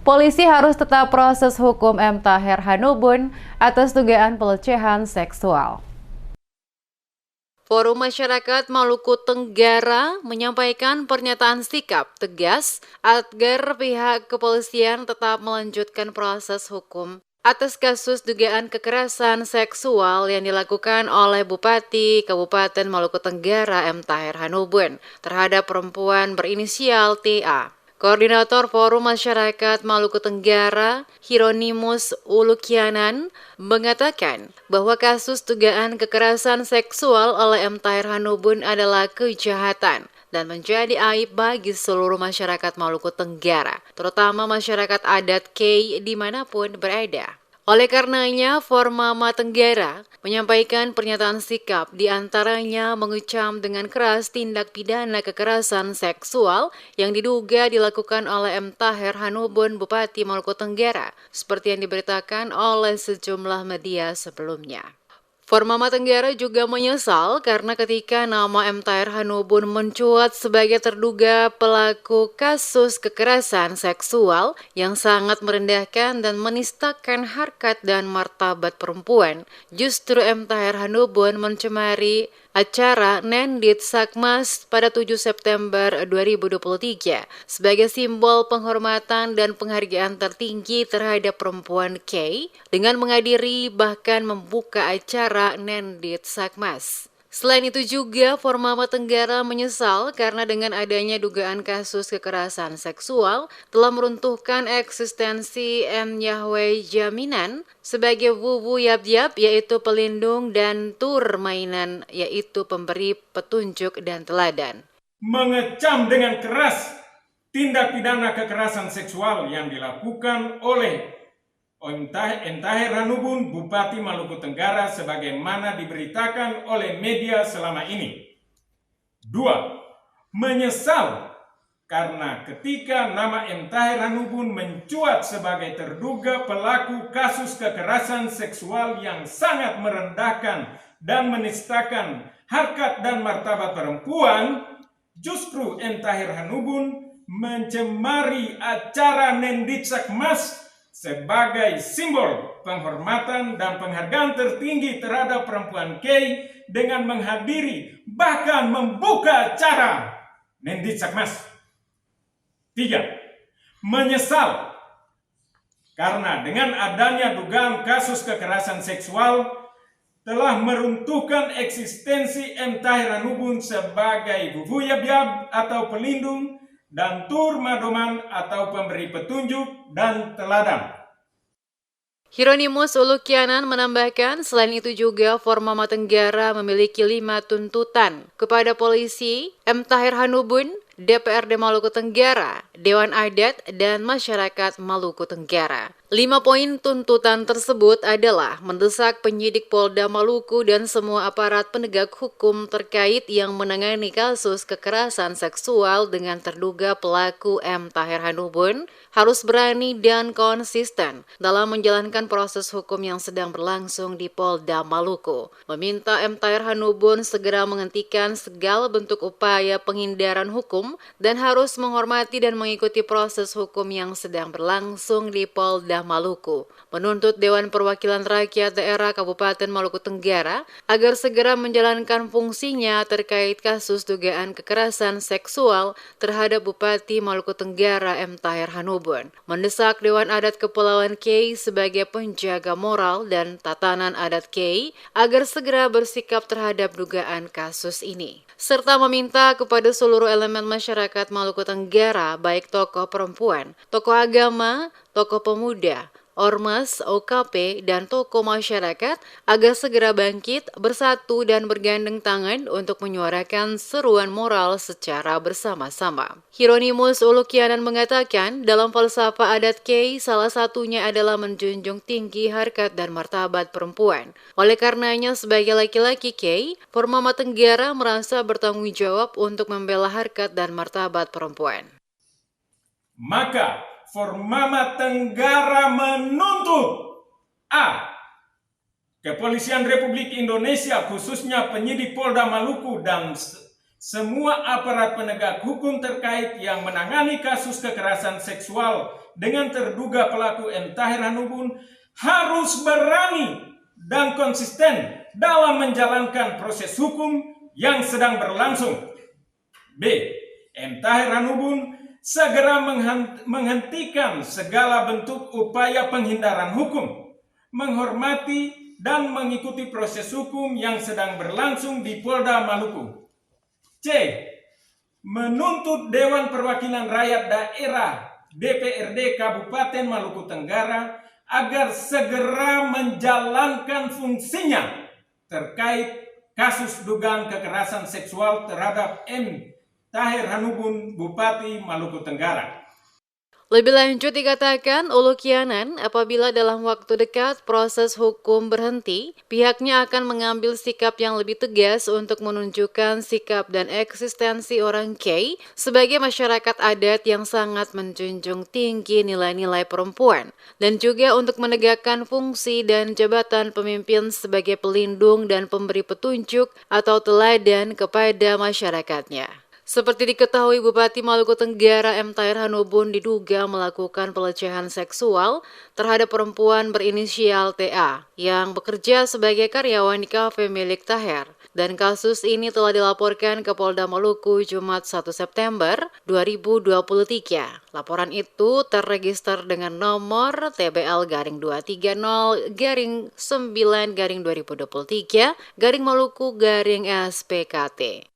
polisi harus tetap proses hukum M. Taher Hanubun atas dugaan pelecehan seksual. Forum Masyarakat Maluku Tenggara menyampaikan pernyataan sikap tegas agar pihak kepolisian tetap melanjutkan proses hukum atas kasus dugaan kekerasan seksual yang dilakukan oleh Bupati Kabupaten Maluku Tenggara M. Taher Hanubun terhadap perempuan berinisial TA. Koordinator Forum Masyarakat Maluku Tenggara, Hieronymus Ulukianan, mengatakan bahwa kasus dugaan kekerasan seksual oleh M. Taher Hanubun adalah kejahatan dan menjadi aib bagi seluruh masyarakat Maluku Tenggara, terutama masyarakat adat Kei dimanapun berada. Oleh karenanya, Formama Tenggara menyampaikan pernyataan sikap diantaranya mengecam dengan keras tindak pidana kekerasan seksual yang diduga dilakukan oleh M. Taher Hanubun Bupati Maluku Tenggara, seperti yang diberitakan oleh sejumlah media sebelumnya. Formama Tenggara juga menyesal karena ketika nama M. Taher Hanubun mencuat sebagai terduga pelaku kasus kekerasan seksual yang sangat merendahkan dan menistakan harkat dan martabat perempuan, justru M. Taher Hanubun mencemari acara Nendit Sakmas pada 7 September 2023 sebagai simbol penghormatan dan penghargaan tertinggi terhadap perempuan K dengan menghadiri bahkan membuka acara Nendit Sakmas. Selain itu juga, Formama Tenggara menyesal karena dengan adanya dugaan kasus kekerasan seksual telah meruntuhkan eksistensi M. Yahweh Jaminan sebagai Wuwu Yab-Yab yaitu pelindung dan Tur Mainan yaitu pemberi petunjuk dan teladan. Mengecam dengan keras tindak pidana kekerasan seksual yang dilakukan oleh M. Taher Hanubun Bupati Maluku Tenggara sebagaimana diberitakan oleh media selama ini. 2. Menyesal karena ketika nama M. Taher Hanubun mencuat sebagai terduga pelaku kasus kekerasan seksual yang sangat merendahkan dan menistakan harkat dan martabat perempuan, justru M. Taher Hanubun mencemari acara Nendit Sakmas sebagai simbol penghormatan dan penghargaan tertinggi terhadap perempuan K dengan menghadiri bahkan membuka acara Nendit Sakmas. 3. Menyesal karena dengan adanya dugaan kasus kekerasan seksual telah meruntuhkan eksistensi M. Taher Hanubun sebagai Wuwu Yab-Yab atau pelindung dan Tur Madoman atau pemberi petunjuk dan teladan. Hieronymus Ulukianan menambahkan, selain itu juga Formama Tenggara memiliki 5 tuntutan kepada polisi, M. Taher Hanubun, DPRD Maluku Tenggara, Dewan Adat, dan Masyarakat Maluku Tenggara. 5 poin tuntutan tersebut adalah mendesak penyidik Polda Maluku dan semua aparat penegak hukum terkait yang menangani kasus kekerasan seksual dengan terduga pelaku M. Taher Hanubun harus berani dan konsisten dalam menjalankan proses hukum yang sedang berlangsung di Polda Maluku. Meminta M. Taher Hanubun segera menghentikan segala bentuk upaya penghindaran hukum dan harus menghormati dan mengikuti proses hukum yang sedang berlangsung di Polda Maluku. Menuntut Dewan Perwakilan Rakyat Daerah Kabupaten Maluku Tenggara agar segera menjalankan fungsinya terkait kasus dugaan kekerasan seksual terhadap Bupati Maluku Tenggara M. Taher Hanubun. Mendesak Dewan Adat Kepulauan K sebagai penjaga moral dan tatanan adat K agar segera bersikap terhadap dugaan kasus ini. Serta meminta kepada seluruh elemen masyarakat Maluku Tenggara, baik tokoh perempuan, tokoh agama, tokoh pemuda, ormas, OKP, dan tokoh masyarakat agar segera bangkit, bersatu, dan bergandeng tangan untuk menyuarakan seruan moral secara bersama-sama. Hieronymus Ulukianan mengatakan, dalam falsafah adat K, salah satunya adalah menjunjung tinggi harkat dan martabat perempuan. Oleh karenanya, sebagai laki-laki K, Formama Tenggara merasa bertanggung jawab untuk membela harkat dan martabat perempuan. Maka Formama Tenggara menuntut A. Kepolisian Republik Indonesia khususnya penyidik Polda Maluku dan semua aparat penegak hukum terkait yang menangani kasus kekerasan seksual dengan terduga pelaku M. Tahir Hanubun harus berani dan konsisten dalam menjalankan proses hukum yang sedang berlangsung. B. M. Tahir Hanubun segera menghentikan segala bentuk upaya penghindaran hukum, menghormati dan mengikuti proses hukum yang sedang berlangsung di Polda Maluku. C. Menuntut Dewan Perwakilan Rakyat Daerah DPRD Kabupaten Maluku Tenggara agar segera menjalankan fungsinya terkait kasus dugaan kekerasan seksual terhadap M. Tahir Hanubun, Bupati Maluku Tenggara. Lebih lanjut dikatakan, Ulu Kianan apabila dalam waktu dekat proses hukum berhenti, pihaknya akan mengambil sikap yang lebih tegas untuk menunjukkan sikap dan eksistensi orang K sebagai masyarakat adat yang sangat menjunjung tinggi nilai-nilai perempuan, dan juga untuk menegakkan fungsi dan jabatan pemimpin sebagai pelindung dan pemberi petunjuk atau teladan kepada masyarakatnya. Seperti diketahui, Bupati Maluku Tenggara M. Tahir Hanubun diduga melakukan pelecehan seksual terhadap perempuan berinisial TA yang bekerja sebagai karyawan di kafe milik Tahir. Dan kasus ini telah dilaporkan ke Polda Maluku Jumat 1 September 2023. Laporan itu terregister dengan nomor TBL-230-9-2023 Maluku-SPKT.